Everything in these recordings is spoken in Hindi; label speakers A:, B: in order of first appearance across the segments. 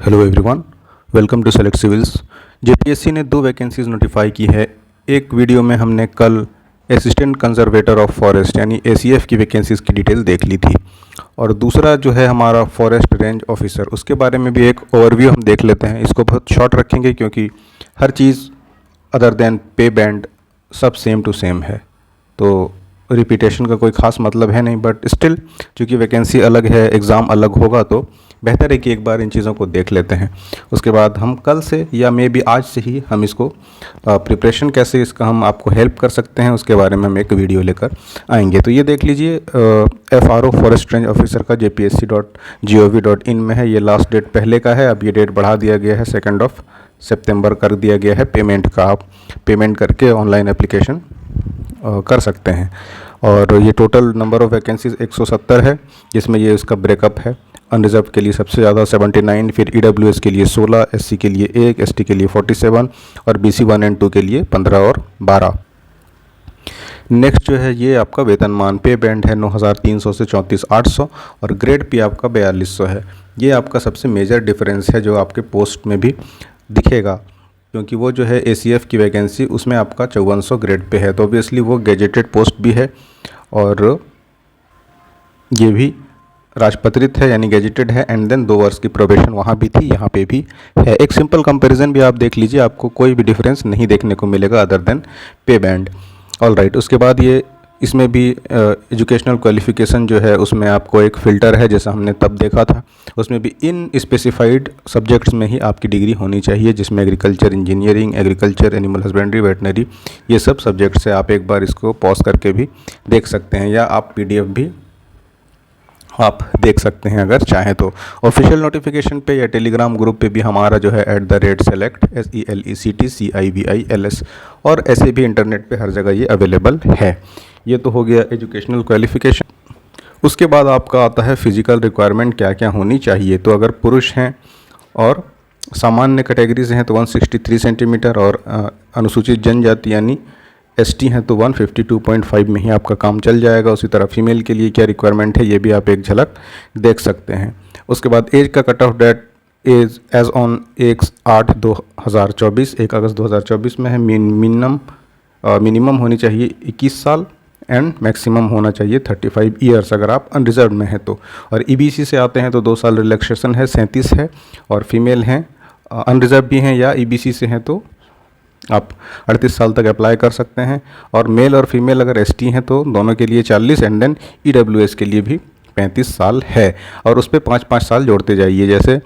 A: Hello everyone, welcome to select civils. JPSC ने 2 वैकेंसीज नोटिफाई की है। एक वीडियो में हमने कल असिस्टेंट कंजर्वेटर ऑफ फॉरेस्ट यानी एसीएफ की वैकेंसीज़ की डिटेल देख ली थी, और दूसरा जो है हमारा फॉरेस्ट रेंज ऑफिसर, उसके बारे में भी एक ओवरव्यू हम देख लेते हैं। इसको बहुत शॉर्ट रखेंगे क्योंकि हर चीज़ अदर देन पे बैंड सब सेम टू सेम है, तो रिपीटेशन का कोई ख़ास मतलब है नहीं। बट स्टिल चूँकि वैकेंसी अलग है, एग्ज़ाम अलग होगा, तो बेहतर है कि एक बार इन चीज़ों को देख लेते हैं। उसके बाद हम कल से या मे बी आज से ही हम इसको प्रिपरेशन कैसे इसका हम आपको हेल्प कर सकते हैं उसके बारे में हम एक वीडियो लेकर आएंगे। तो ये देख लीजिए, FRO फॉरेस्ट रेंज ऑफिसर का jpsc.gov.in में है। ये लास्ट डेट पहले का है, अब ये डेट बढ़ा दिया गया है, 2 सितंबर कर दिया गया है। पेमेंट का आप पेमेंट करके ऑनलाइन एप्लीकेशन कर सकते हैं। और ये टोटल नंबर ऑफ़ वैकेंसीज 170 है, जिसमें ये इसका ब्रेकअप है। अनरिजर्व के लिए सबसे ज़्यादा 79, फिर EWS के लिए 16, SC के लिए 1, ST के लिए 47 और BC 1 और 2 के लिए 15 और 12। नेक्स्ट जो है ये आपका वेतनमान पे बैंड है 9,300 से 34,800 और ग्रेड पे आपका 4200 है। ये आपका सबसे मेजर डिफरेंस है जो आपके पोस्ट में भी दिखेगा, क्योंकि वो जो है ACF की वैकेंसी उसमें आपका 5400 ग्रेड पे है, तो ऑब्वियसली वो गैजेटेड पोस्ट भी है और ये भी राजपत्रित है यानी गैजेटेड है। एंड देन 2 वर्ष की प्रोबेशन वहाँ भी थी, यहाँ पे भी है। एक सिंपल कंपैरिजन भी आप देख लीजिए, आपको कोई भी डिफरेंस नहीं देखने को मिलेगा अदर देन पे बैंड। ऑल राइट, उसके बाद ये इसमें भी एजुकेशनल क्वालिफिकेशन जो है उसमें आपको एक फ़िल्टर है, जैसा हमने तब देखा था। उसमें भी इन स्पेसिफाइड सब्जेक्ट्स में ही आपकी डिग्री होनी चाहिए, जिसमें agriculture engineering, agriculture, animal husbandry, veterinary, ये सब सब्जेक्ट्स है। आप एक बार इसको पॉज करके भी देख सकते हैं या आप PDF भी आप देख सकते हैं अगर चाहें तो। ऑफिशियल नोटिफिकेशन पे या टेलीग्राम ग्रुप पे भी हमारा जो है @select SELECT CIVILS और ऐसे भी इंटरनेट पे हर जगह ये अवेलेबल है। ये तो हो गया एजुकेशनल क्वालिफिकेशन। उसके बाद आपका आता है फिजिकल रिक्वायरमेंट क्या क्या होनी चाहिए। तो अगर पुरुष हैं और सामान्य कैटेगरी से हैं तो 163 सेंटीमीटर और अनुसूचित जनजाति यानी ST हैं तो 152.5 में ही आपका काम चल जाएगा। उसी तरह फीमेल के लिए क्या रिक्वायरमेंट है ये भी आप एक झलक देख सकते हैं। उसके बाद एज का cut off date age age on 1/8/2024 1 अगस्त 2024 में है। मिनिमम होनी चाहिए 21 साल एंड मैक्सिमम होना चाहिए 35 ईयर्स अगर आप अनरिजर्व में हैं तो। और EBC से आते हैं तो 2 साल रिलैक्सेशन है, 37 है। और फीमेल हैं अनरिजर्व भी हैं या EBC से हैं तो आप 38 साल तक अप्लाई कर सकते हैं। और मेल और फीमेल अगर ST हैं तो दोनों के लिए 40 एंड देन EWS के लिए भी 35 साल है। और उस पर 5-5 साल जोड़ते जाइए, जैसे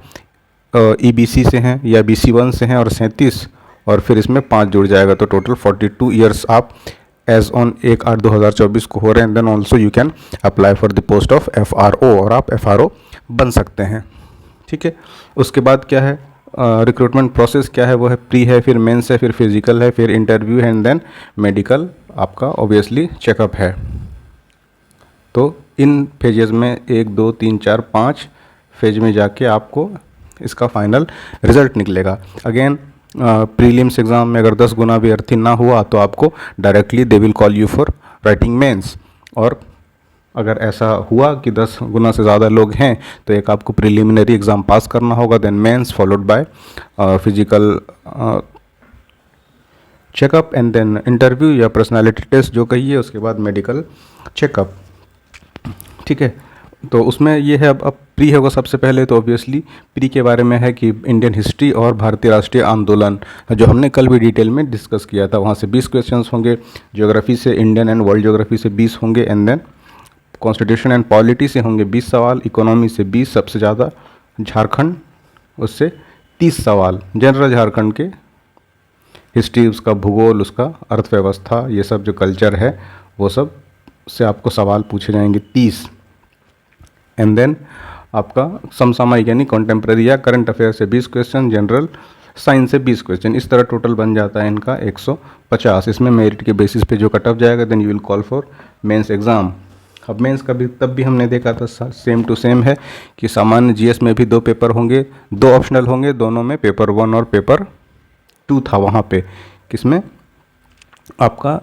A: EBC से हैं या BC 1 से हैं और 37 और फिर इसमें 5 जुड़ जाएगा तो टोटल 42 ईयर्स आप एज ऑन 1/8/2024 को हो रहे हैं। Then also you can apply for the post of FRO और आप FRO बन सकते हैं। ठीक है, उसके बाद क्या है रिक्रूटमेंट प्रोसेस क्या है, वो है प्री है, फिर मेंस है, फिर फिजिकल है, फिर इंटरव्यू है एंड देन मेडिकल आपका ऑब्वियसली चेकअप है। तो इन फेजेस में 1 2 3 4 5 फेज में जाके आपको इसका फाइनल रिजल्ट निकलेगा। अगेन प्रीलिम्स एग्ज़ाम में अगर 10 गुना भी अर्थी ना हुआ तो आपको directly they will call you for writing mains. और अगर ऐसा हुआ कि 10 गुना से ज़्यादा लोग हैं तो एक आपको प्रिलिमिनरी एग्ज़ाम पास करना होगा, then mains followed by physical checkup and then interview या पर्सनालिटी टेस्ट जो कहिए, उसके बाद मेडिकल चेकअप। ठीक है, तो उसमें ये है अब प्री होगा सबसे पहले। तो ऑब्वियसली प्री के बारे में है कि इंडियन हिस्ट्री और भारतीय राष्ट्रीय आंदोलन जो हमने कल भी डिटेल में डिस्कस किया था, वहाँ से 20 क्वेश्चंस होंगे। ज्योग्राफी से इंडियन एंड वर्ल्ड ज्योग्राफी से 20 होंगे and then constitution and polity से होंगे 20 सवाल। इकोनॉमी से 20 सबसे ज़्यादा, झारखंड उससे 30 सवाल। जनरल झारखंड के हिस्ट्री, उसका भूगोल, उसका अर्थव्यवस्था, ये सब जो कल्चर है वो सब से आपको सवाल पूछे जाएंगे 30। एंड देन आपका समसामयिक यानी कॉन्टेम्प्रेरी या करंट अफेयर से 20 क्वेश्चन, जनरल साइंस से 20 क्वेश्चन। इस तरह टोटल बन जाता है इनका 150। इसमें मेरिट के बेसिस पे जो कट ऑफ जाएगा then you will call for mains exam. अब मेंस का भी तब भी हमने देखा था सेम टू सेम है कि सामान्य GS में भी 2 पेपर होंगे, 2 ऑप्शनल होंगे, दोनों में पेपर 1 और पेपर 2 था वहाँ पे किसमें आपका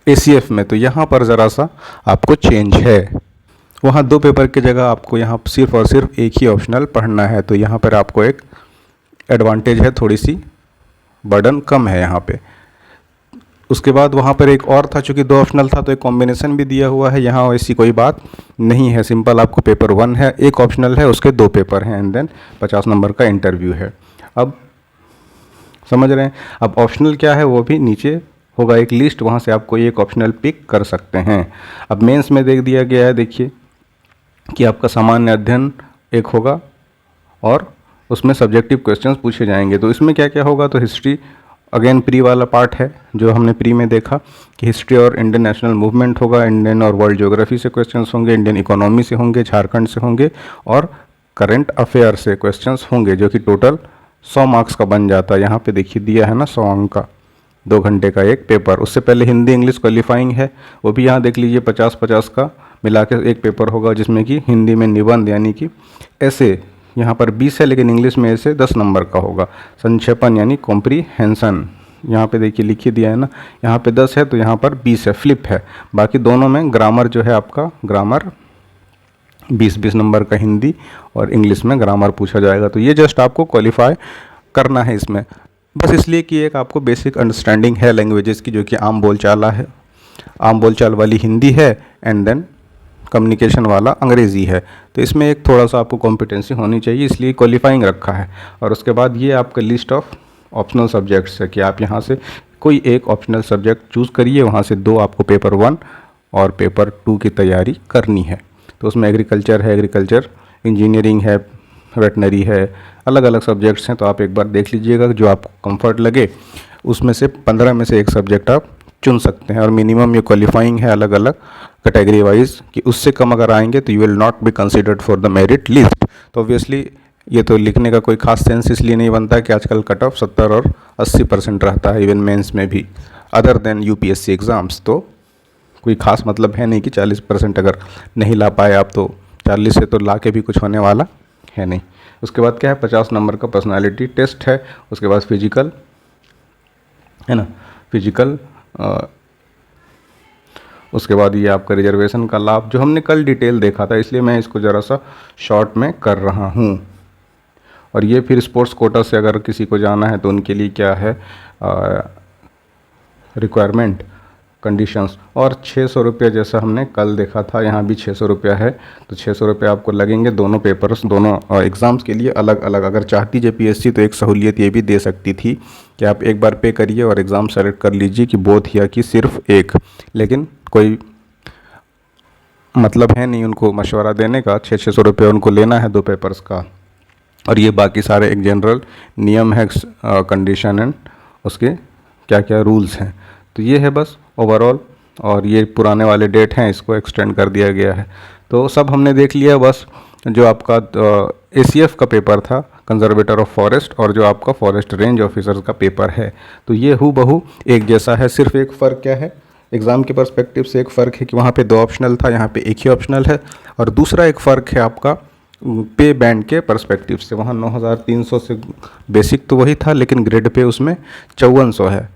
A: ACF में। तो यहाँ पर ज़रा सा आपको चेंज है। वहाँ 2 पेपर की जगह आपको यहाँ सिर्फ और सिर्फ एक ही ऑप्शनल पढ़ना है, तो यहाँ पर आपको एक एडवांटेज है, थोड़ी सी बर्डन कम है यहाँ पे। उसके बाद वहाँ पर एक और था, चूँकि 2 ऑप्शनल था तो एक कॉम्बिनेशन भी दिया हुआ है। यहाँ ऐसी कोई बात नहीं है, सिंपल आपको पेपर 1 है, एक ऑप्शनल है, उसके 2 पेपर हैं एंड देन 50 नंबर का इंटरव्यू है। अब समझ रहे हैं। अब ऑप्शनल क्या है वो भी नीचे होगा एक लिस्ट, वहाँ से आप कोई एक ऑप्शनल पिक कर सकते हैं। अब मेंस में देख दिया गया है, देखिए कि आपका सामान्य अध्ययन एक होगा और उसमें सब्जेक्टिव क्वेश्चंस पूछे जाएंगे। तो इसमें क्या क्या होगा, तो हिस्ट्री अगेन प्री वाला पार्ट है जो हमने प्री में देखा कि हिस्ट्री और इंडियन नेशनल मूवमेंट होगा, इंडियन और वर्ल्ड ज्योग्राफी से क्वेश्चंस होंगे, इंडियन इकोनॉमी से होंगे, झारखंड से होंगे और करंट अफेयर से क्वेश्चंस होंगे, जो कि टोटल 100 मार्क्स का बन जाता है। यहाँ पे देखिए दिया है ना 100 अंक का, 2 घंटे का एक पेपर। उससे पहले हिंदी इंग्लिश क्वालिफाइंग है, वो भी यहाँ देख लीजिए 50-50 का मिला के एक पेपर होगा, जिसमें कि हिंदी में निबंध यानी कि ऐसे यहाँ पर 20 है, लेकिन इंग्लिश में ऐसे 10 नंबर का होगा। संक्षेपण यानी कॉम्प्रीहेंशन यहाँ पे देखिए लिखी दिया है ना, यहाँ पे 10 है तो यहाँ पर 20 है, फ्लिप है। बाकी दोनों में ग्रामर जो है आपका, ग्रामर 20-20 नंबर का हिंदी और इंग्लिश में ग्रामर पूछा जाएगा। तो ये जस्ट आपको क्वालिफाई करना है इसमें, बस इसलिए कि एक आपको बेसिक अंडरस्टैंडिंग है लैंग्वेजेस की, जो कि आम बोलचाल है, आम बोलचाल वाली हिंदी है एंड देन कम्युनिकेशन वाला अंग्रेज़ी है। तो इसमें एक थोड़ा सा आपको कॉम्पिटेंसी होनी चाहिए, इसलिए क्वालिफाइंग रखा है। और उसके बाद ये आपका लिस्ट ऑफ ऑप्शनल सब्जेक्ट्स है कि आप यहाँ से कोई एक ऑप्शनल सब्जेक्ट चूज़ करिए, वहाँ से 2 आपको पेपर 1 और पेपर 2 की तैयारी करनी है। तो उसमें एग्रीकल्चर है, एग्रीकल्चर इंजीनियरिंग है, वेटनरी है, अलग अलग सब्जेक्ट्स हैं। तो आप एक बार देख लीजिएगा, जो आपको कंफर्ट लगे उसमें से 15 में से एक सब्जेक्ट आप चुन सकते हैं। और मिनिमम ये क्वालिफाइंग है अलग अलग कैटेगरी वाइज, कि उससे कम अगर आएंगे तो you will not be considered for the merit list. तो ऑब्वियसली ये तो लिखने का कोई खास सेंस इसलिए नहीं बनता कि आजकल कट ऑफ 70 और 80% रहता है, इवन मेंस में भी, अदर देन यूपीएससी एग्ज़ाम्स। तो कोई खास मतलब है नहीं कि 40% अगर नहीं ला पाए आप, तो 40 से तो ला के भी कुछ होने वाला है नहीं। उसके बाद क्या है, 50 नंबर का पर्सनालिटी टेस्ट है। उसके बाद फिजिकल है ना, फिजिकल। उसके बाद ये आपका रिजर्वेशन का लाभ, जो हमने कल डिटेल देखा था, इसलिए मैं इसको ज़रा सा शॉर्ट में कर रहा हूँ। और ये फिर स्पोर्ट्स कोटा से अगर किसी को जाना है तो उनके लिए क्या है रिक्वायरमेंट, कंडीशंस। और 600 रुपये जैसा हमने कल देखा था, यहाँ भी 600 रुपया है। तो 600 रुपये आपको लगेंगे दोनों पेपर्स, दोनों एग्ज़ाम्स के लिए अलग अलग। अगर चाहती जेपीएससी तो एक सहूलियत ये भी दे सकती थी कि आप एक बार पे करिए और एग्ज़ाम सेलेक्ट कर लीजिए कि बोथ या कि सिर्फ एक, लेकिन कोई मतलब है नहीं उनको मशवरा देने का। 600 रुपये उनको लेना है 2 पेपर्स का। और ये बाकी सारे एक जनरल नियम है, कंडीशन एंड उसके क्या क्या रूल्स हैं। तो ये है बस ओवरऑल। और ये पुराने वाले डेट हैं, इसको एक्सटेंड कर दिया गया है। तो सब हमने देख लिया। बस जो आपका ACF का पेपर था, कंजर्वेटर ऑफ फॉरेस्ट, और जो आपका फॉरेस्ट रेंज ऑफिसर्स का पेपर है, तो ये हूबहू एक जैसा है। सिर्फ एक फ़र्क क्या है, एग्ज़ाम के पर्सपेक्टिव से एक फ़र्क है कि वहाँ पे 2 ऑप्शनल था, यहाँ पे एक ही ऑप्शनल है। और दूसरा एक फ़र्क है आपका पे बैंड के पर्सपेक्टिव से। वहाँ 9300 से बेसिक तो वही था, लेकिन ग्रेड पे उसमें 5400 है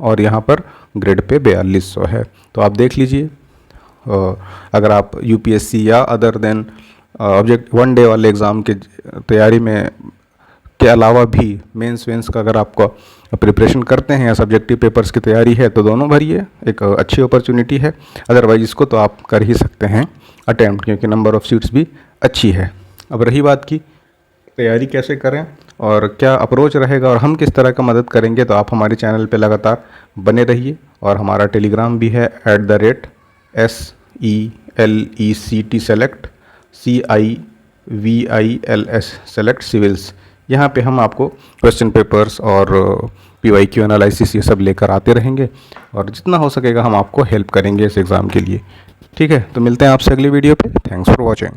A: और यहाँ पर ग्रेड पे 4200 है। तो आप देख लीजिए, अगर आप यूपीएससी या अदर देन ऑब्जेक्ट 1 डे वाले एग्ज़ाम के तैयारी में के अलावा भी मेंस वेंस का अगर आपको प्रिपरेशन करते हैं या सब्जेक्टिव पेपर्स की तैयारी है, तो दोनों भरिए, एक अच्छी अपॉर्चुनिटी है। अदरवाइज इसको तो आप कर ही सकते हैं अटैम्प्ट, क्योंकि नंबर ऑफ़ सीट्स भी अच्छी है। अब रही बात की तैयारी कैसे करें और क्या अप्रोच रहेगा और हम किस तरह का मदद करेंगे, तो आप हमारे चैनल पे लगातार बने रहिए। और हमारा टेलीग्राम भी है @SELECT select CIVILS select civils. यहाँ पे हम आपको क्वेश्चन पेपर्स और PYQ एनालिसिस ये सब लेकर आते रहेंगे और जितना हो सकेगा हम आपको हेल्प करेंगे इस एग्ज़ाम के लिए। ठीक है, तो मिलते हैं आपसे अगली वीडियो पे। Thanks for watching.